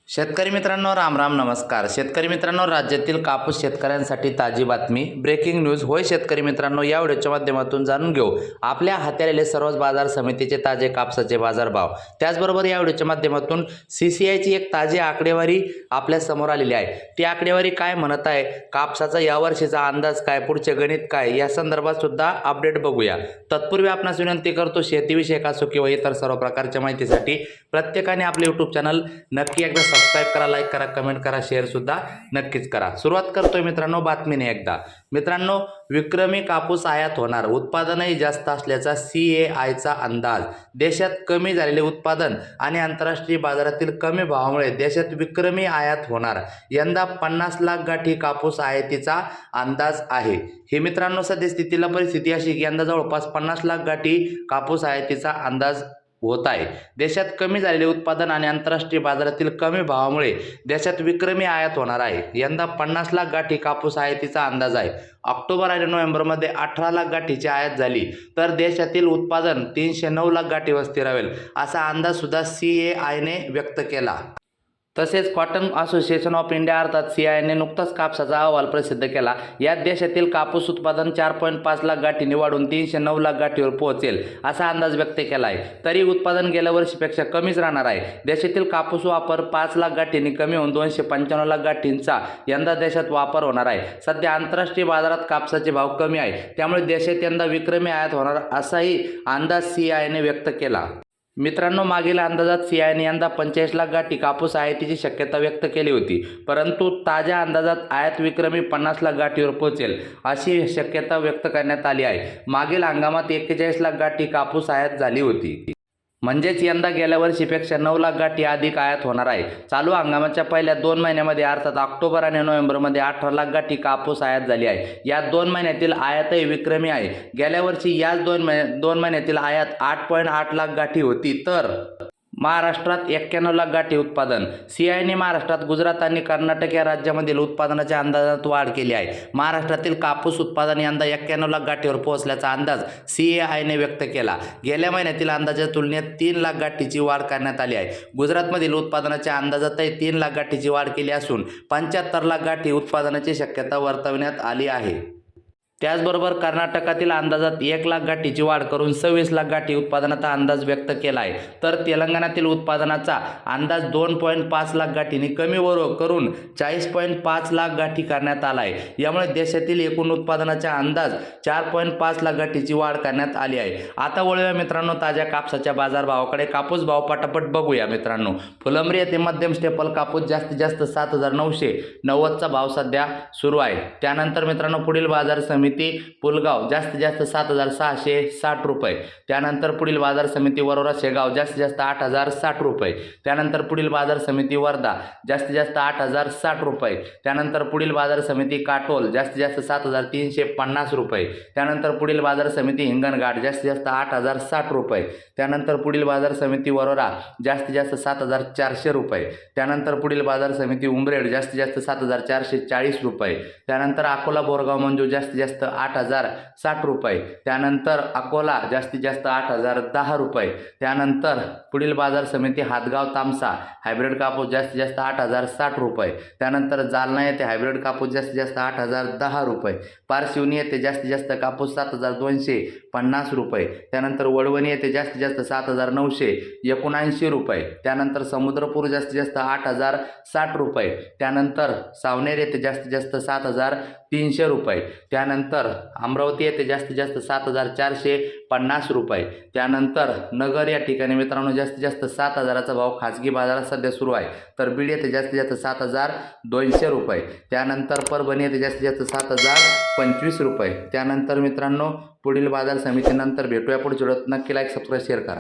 शेतकरी मित्रांनो, राम राम, नमस्कार. शेतकरी मित्रांनो, राज्यातील कापूस शेतकऱ्यांसाठी ताजी बातमी, ब्रेकिंग न्यूज. होय शेतकरी मित्रांनो, या व्हिडिओच्या माध्यमातून जाणून घेऊ आपल्या हाती आलेले सर्वच बाजार समितीचे ताजे कापसाचे बाजारभाव. त्याचबरोबर या व्हिडिओच्या माध्यमातून CCIची एक ताजी आकडेवारी आपल्या समोर आलेली आहे. ती आकडेवारी काय म्हणत आहे, कापसाचा यावर्षीचा अंदाज काय, पुढचे गणित काय, या संदर्भात सुद्धा अपडेट बघूया. तत्पूर्वी आपणास विनंती करतो, शेतीविषयक असो किंवा इतर सर्व प्रकारच्या माहितीसाठी प्रत्येकाने आपले यूट्यूब चॅनल नक्की एकदा सबस्क्राइब करा, लाईक करा, कमेंट करा, शेअर सुद्धा नक्कीच करा. सुरुवात करतोय मित्रांनो बातमीने एकदा. मित्रांनो, विक्रमी कापूस आयात होणार, उत्पादनही जास्त असल्याचा CAIचा अंदाज. देशात कमी झालेले उत्पादन आणि आंतरराष्ट्रीय बाजारातील कमी भावामुळे देशात विक्रमी आयात होणार. यंदा 50 लाख गाठी कापूस आयातीचा अंदाज आहे. हे मित्रांनो सद्यस्थितीला परिस्थिती अशी की यंदा जवळपास 50 लाख गाठी कापूस आयातीचा अंदाज होत आहे. देशात कमी झालेले उत्पादन आणि आंतरराष्ट्रीय बाजारातील कमी भावामुळे देशात विक्रमी आयात होणार आहे. यंदा 50 लाख गाठी कापूस आयातीचा अंदाज आहे. ऑक्टोबर आणि नोव्हेंबरमध्ये 18 लाख गाठीची आयात झाली तर देशातील उत्पादन 309 लाख गाठीवर स्थिरावेल, असा अंदाज सुद्धा CAIने व्यक्त केला. तसेच कॉटन असोसिएशन ऑफ इंडिया अर्थात CIने नुकताच कापसाचा अहवाल प्रसिद्ध केला. यात देशातील कापूस उत्पादन 4.5 लाख गाठींनी वाढून 309 लाख गाठीवर पोहोचेल, असा अंदाज व्यक्त केला आहे. तरी उत्पादन गेल्या वर्षीपेक्षा कमीच राहणार आहे. देशातील कापूस वापर 5 लाख गाठींनी कमी होऊन 295 लाख गाठींचा यंदा देशात वापर होणार आहे. सध्या आंतरराष्ट्रीय बाजारात कापसाचे भाव कमी आहे, त्यामुळे देशात यंदा विक्रमी आयात होणार असाही अंदाज CIने व्यक्त केला. मित्रांनो, मागील अंदाजात CIने यंदा 45 लाख गाठी कापूस आयातीची शक्यता व्यक्त केली होती, परंतु ताज्या अंदाजात आयात विक्रमी 50 लाख गाठीवर पोहोचेल अशी शक्यता व्यक्त करण्यात आली आहे. मागील हंगामात 41 लाख गाठी कापूस आयात झाली होती. म्हणजेच यंदा गेल्या वर्षीपेक्षा 9 लाख गाठी अधिक आयात होणार आहे. चालू हंगामाच्या पहिल्या 2 महिन्यामध्ये अर्थात ऑक्टोबर आणि नोव्हेंबरमध्ये 18 लाख गाठी कापूस आयात झाली आहे. यात 2 महिन्यातील आयातही विक्रमी आहे. गेल्या वर्षी याच 2 महिन्यातील आयात 8.8 लाख गाठी होती, तर महाराष्ट्रात 91 लाख गाठी उत्पादन. CIने महाराष्ट्रात, गुजरात आणि कर्नाटक या राज्यामधील उत्पादनाच्या अंदाजात वाढ केली आहे. महाराष्ट्रातील कापूस उत्पादन यंदा 91 लाख गाठीवर पोहोचल्याचा अंदाज CAIने व्यक्त केला. गेल्या महिन्यातील अंदाजाच्या तुलनेत 3 लाख गाठीची वाढ करण्यात आली आहे. गुजरातमधील उत्पादनाच्या अंदाजातही 3 लाख गाठीची वाढ केली असून 75 लाख गाठी उत्पादनाची शक्यता वर्तवण्यात आली आहे. त्याचबरोबर कर्नाटकातील अंदाजात 1 लाख गाठीची वाढ करून 26 लाख गाठी उत्पादनाचा अंदाज व्यक्त केला आहे. तर तेलंगणातील उत्पादनाचा अंदाज 2.5 लाख गाठींनी कमी करून 40.5 लाख गाठी करण्यात आला आहे. यामुळे देशातील एकूण उत्पादनाचा अंदाज 4.5 लाख गाठीची वाढ करण्यात आली आहे. आता वळूया मित्रांनो ताज्या कापसाच्या बाजारभावाकडे. कापूस भाव पटापट बघूया मित्रांनो. फुलंब्री येथे मध्यम स्टेपल कापूस जास्तीत जास्त 7,990चा भाव सध्या सुरू आहे. त्यानंतर मित्रांनो पुढील बाजार समिती पुलगाव जास्तीत जास्त 7,660 रुपये. त्यानंतर पुढील बाजार समिती वरोरा शेगाव जास्तीत जास्त 8,060 रुपये. त्यानंतर पुढील बाजार समिती वर्धा जास्तीत जास्त 8,060 रुपये. त्यानंतर पुढील बाजार समिती काटोल जास्तीत जास्त 7,350 रुपये. त्यानंतर पुढील बाजार समिती हिंगणघाट जास्तीत जास्त 8,060 रुपये. त्यानंतर पुढील बाजार समिती वरोरा जास्तीत जास्त 7,400 रुपये. त्यानंतर पुढील बाजार समिती उमरेड जास्तीत जास्त 7,440 रुपये. त्यानंतर अकोला बोरगाव मंजू जास्तीत जास्त 8,060 रुपये. त्यानंतर अकोला जास्तीत जास्त 8,010 रुपये. त्यानंतर पुढील बाजार समिती हातगाव तामसा हायब्रिड कापूस जास्तीत जास्त 8,060 रुपये. त्यानंतर जालना येथे हायब्रिड कापूस जास्तीत जास्त 8,010 रुपये. पारशिवनी येथे जास्तीत जास्त कापूस 7,250 रुपये. त्यानंतर वडवणी येथे जास्तीत जास्त 7,979 रुपये. त्यानंतर समुद्रपूर जास्तीत जास्त 8,060 रुपये. त्यानंतर सावनेर येथे जास्तीत जास्त 7,300 रुपये. त्यानंतर अमरावती येथे जास्तीत जास्त 7,450 रुपये. त्यानंतर नगर या ठिकाणी मित्रांनो जास्तीत जास्त 7,000चा भाव खाजगी बाजारात सध्या सुरू आहे. तर बीड येथे जास्तीत जास्त 7,200 रुपये. त्यानंतर परभणी येथे जास्तीत जास्त 7,025 रुपये. त्यानंतर मित्रांनो पुढील बाजार समितीनंतर भेटूया पुढच्या व्हिडिओत. नक्की लाईक, सबस्क्राईब, शेअर करा.